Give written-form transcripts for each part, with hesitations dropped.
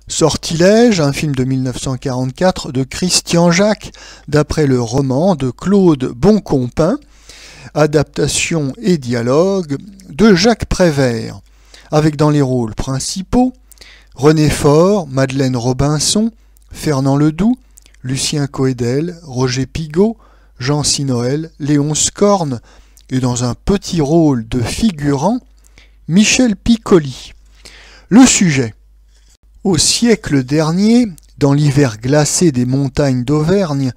Sortilège, un film de 1944 de Christian Jacques, d'après le roman de Claude Boncompin, adaptation et dialogue de Jacques Prévert, avec dans les rôles principaux René Faure, Madeleine Robinson, Fernand Ledoux, Lucien Coëdel, Roger Pigaut, Jean Sinoël, Léon Scorne, et dans un petit rôle de figurant, Michel Piccoli. Le sujet. Au siècle dernier, dans l'hiver glacé des montagnes d'Auvergne,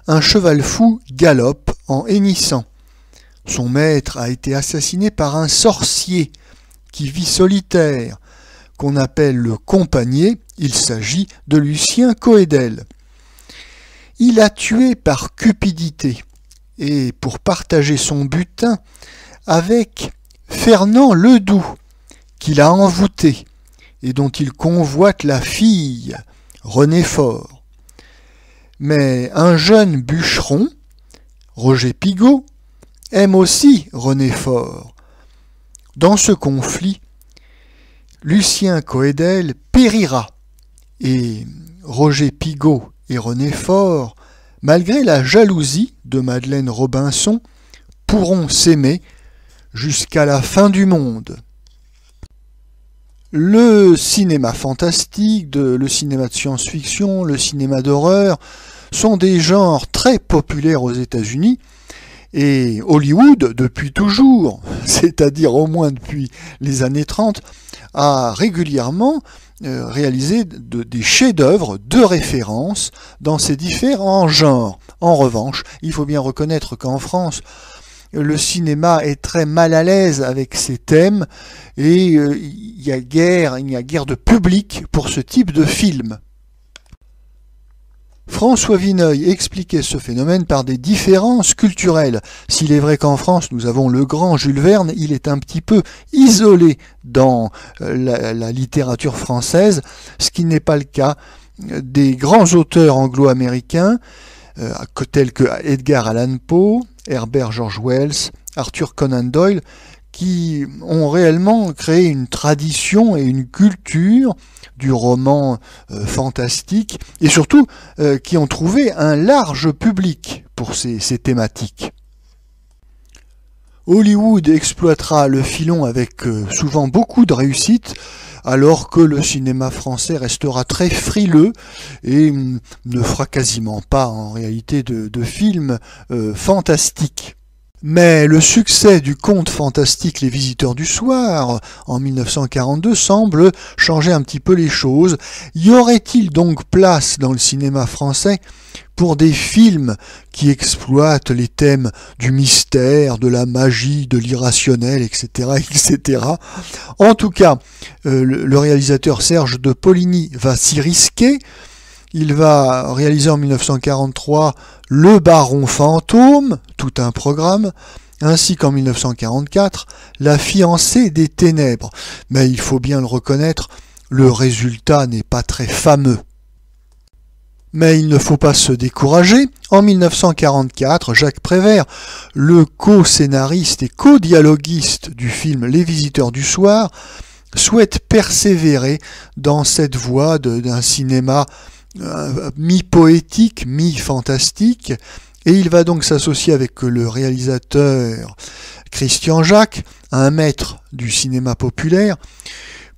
un cheval fou galope en hennissant. Son maître a été assassiné par un sorcier qui vit solitaire, qu'on appelle le compagnier. Il s'agit de Lucien Coëdel. Il a tué par cupidité et pour partager son butin avec Fernand Ledoux, qu'il a envoûté et dont il convoite la fille, René Faure. Mais un jeune bûcheron, Roger Pigaut, aime aussi René Faure. Dans ce conflit, Lucien Coëdel périra et Roger Pigaut et René Faure, malgré la jalousie de Madeleine Robinson, pourront s'aimer jusqu'à la fin du monde. Le cinéma fantastique, le cinéma de science-fiction, le cinéma d'horreur sont des genres très populaires aux États-Unis et Hollywood, depuis toujours, c'est-à-dire au moins depuis les années 30, a régulièrement réalisé des chefs-d'œuvre de référence dans ces différents genres. En revanche, il faut bien reconnaître qu'en France, le cinéma est très mal à l'aise avec ces thèmes et il n'y a guère de public pour ce type de film. François Vineuil expliquait ce phénomène par des différences culturelles. S'il est vrai qu'en France, nous avons le grand Jules Verne, il est un petit peu isolé dans la littérature française, ce qui n'est pas le cas des grands auteurs anglo-américains, tels que Edgar Allan Poe, Herbert George Wells, Arthur Conan Doyle, qui ont réellement créé une tradition et une culture du roman fantastique, et surtout qui ont trouvé un large public pour ces thématiques. Hollywood exploitera le filon avec souvent beaucoup de réussite, alors que le cinéma français restera très frileux et ne fera quasiment pas en réalité de films fantastiques. Mais le succès du conte fantastique Les Visiteurs du Soir en 1942 semble changer un petit peu les choses. Y aurait-il donc place dans le cinéma français pour des films qui exploitent les thèmes du mystère, de la magie, de l'irrationnel, etc., etc. En tout cas, le réalisateur Serge de Poligny va s'y risquer. Il va réaliser en 1943 Le Baron Fantôme, tout un programme, ainsi qu'en 1944 La Fiancée des Ténèbres. Mais il faut bien le reconnaître, le résultat n'est pas très fameux. Mais il ne faut pas se décourager. En 1944, Jacques Prévert, le co-scénariste et co-dialoguiste du film Les Visiteurs du Soir, souhaite persévérer dans cette voie d'un cinéma mi-poétique, mi-fantastique, et il va donc s'associer avec le réalisateur Christian Jacques, un maître du cinéma populaire,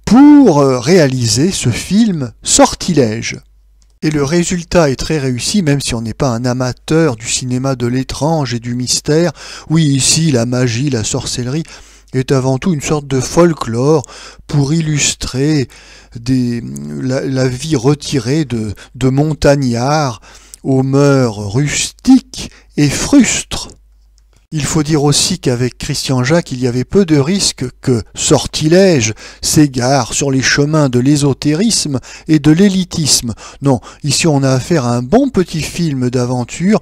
pour réaliser ce film Sortilège. Et le résultat est très réussi, même si on n'est pas un amateur du cinéma de l'étrange et du mystère. Oui, ici, la magie, la sorcellerie est avant tout une sorte de folklore pour illustrer la vie retirée de montagnards aux mœurs rustiques et frustres. Il faut dire aussi qu'avec Christian Jacques, il y avait peu de risques que Sortilège s'égare sur les chemins de l'ésotérisme et de l'élitisme. Non, ici on a affaire à un bon petit film d'aventure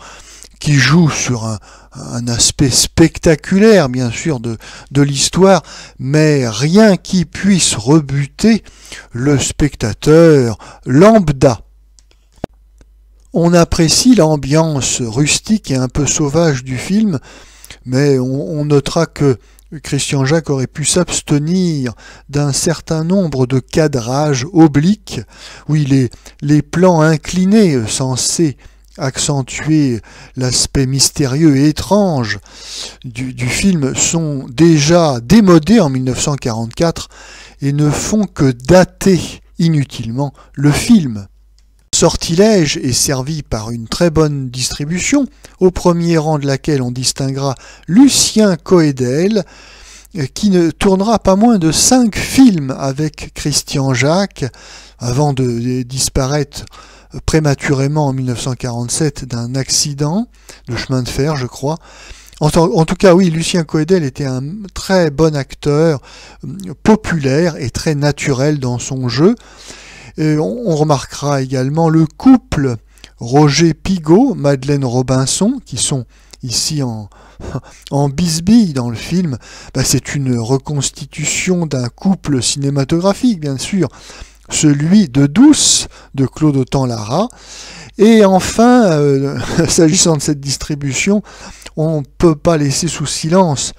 qui joue sur un aspect spectaculaire, bien sûr, de l'histoire, mais rien qui puisse rebuter le spectateur lambda. On apprécie l'ambiance rustique et un peu sauvage du film, mais on notera que Christian Jacques aurait pu s'abstenir d'un certain nombre de cadrages obliques, oui, les plans inclinés censés accentuer l'aspect mystérieux et étrange du film sont déjà démodés en 1944 et ne font que dater inutilement le film. Sortilège est servi par une très bonne distribution, au premier rang de laquelle on distinguera Lucien Coëdel, qui ne tournera pas moins de 5 films avec Christian Jacques, avant de disparaître prématurément en 1947 d'un accident de chemin de fer, je crois. En tout cas, oui, Lucien Coëdel était un très bon acteur, populaire et très naturel dans son jeu. On remarquera également le couple Roger Pigaut, Madeleine Robinson, qui sont ici en bisbille dans le film. C'est une reconstitution d'un couple cinématographique, bien sûr, celui de Douce, de Claude Autant-Lara. Et enfin, s'agissant de cette distribution, on ne peut pas laisser sous silence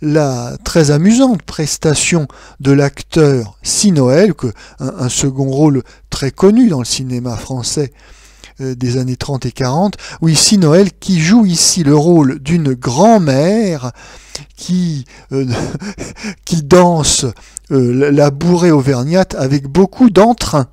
la très amusante prestation de l'acteur Sinoël, un second rôle très connu dans le cinéma français des années 30 et 40, oui, Sinoël qui joue ici le rôle d'une grand-mère qui danse la bourrée auvergnate avec beaucoup d'entrain.